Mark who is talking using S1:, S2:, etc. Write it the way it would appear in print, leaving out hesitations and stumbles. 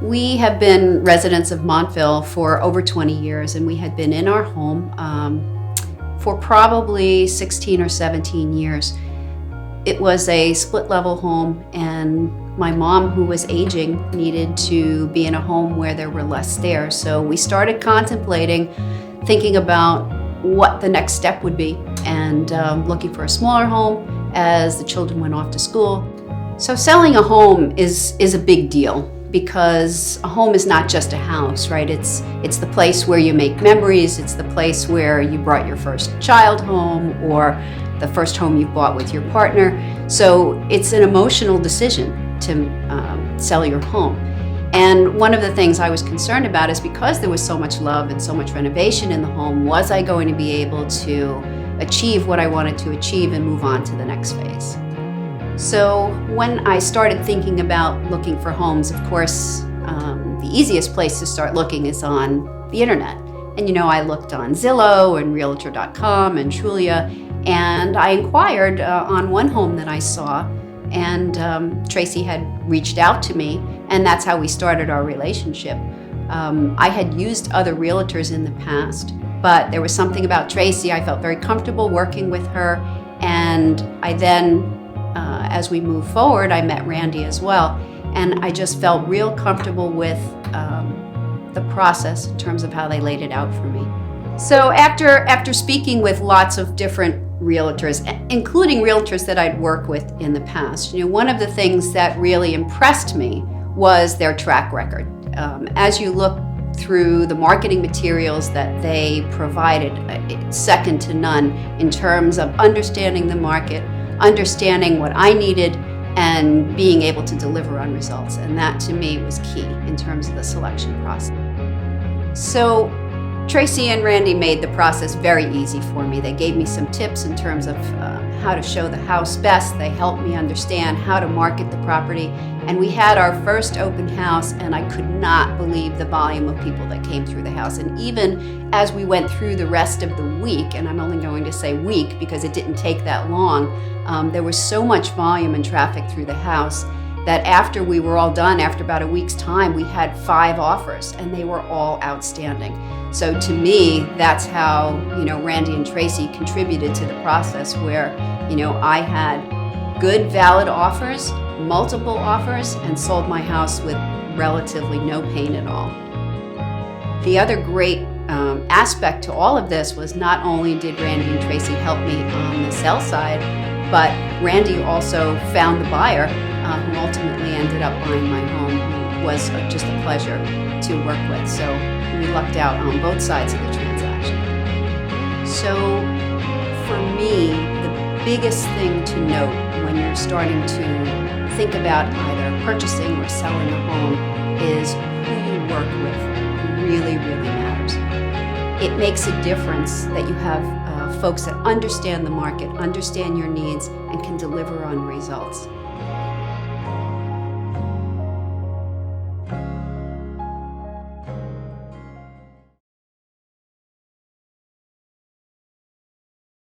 S1: We have been residents of Montville for over 20 years, and we had been in our home for probably 16 or 17 years. It was a split-level home, and my mom, who was aging, needed to be in a home where there were less stairs. So we started contemplating, thinking about what the next step would be, and looking for a smaller home as the children went off to school. So selling a home is a big deal, because a home is not just a house, right? It's the place where you make memories. It's the place where you brought your first child home, or the first home you bought with your partner. So it's an emotional decision to sell your home. And one of the things I was concerned about is, because there was so much love and so much renovation in the home, was I going to be able to achieve what I wanted to achieve and move on to the next phase? So when I started thinking about looking for homes, of course, the easiest place to start looking is on the internet. And I looked on Zillow and Realtor.com and Trulia, and I inquired on one home that I saw, and Tracy had reached out to me, and that's how we started our relationship. I had used other realtors in the past, but there was something about Tracy. I felt very comfortable working with her, and I then as we moved forward, I met Randi as well, and I just felt real comfortable with the process in terms of how they laid it out for me. So after speaking with lots of different realtors, including realtors that I'd worked with in the past, one of the things that really impressed me was their track record. As you look through the marketing materials that they provided, it's second to none in terms of understanding the market, understanding what I needed, and being able to deliver on results. And that, to me, was key in terms of the selection process. So Tracy and Randi made the process very easy for me. They gave me some tips in terms of how to show the house best. They helped me understand how to market the property. And we had our first open house, and I could not believe the volume of people that came through the house. And even as we went through the rest of the week, and I'm only going to say week because it didn't take that long, there was so much volume and traffic through the house that after we were all done, after about a week's time, we had 5 offers, and they were all outstanding. So to me, that's how, Randi and Tracy contributed to the process, where, I had good, valid offers, multiple offers, and sold my house with relatively no pain at all. The other great aspect to all of this was, not only did Randi and Tracy help me on the sell side, but Randi also found the buyer who ultimately ended up buying my home, who was just a pleasure to work with. So we lucked out on both sides of the transaction. So for me, the biggest thing to note when you're starting to think about either purchasing or selling a home is who you work with really, really matters. It makes a difference that you have folks that understand the market, understand your needs, and can deliver on results.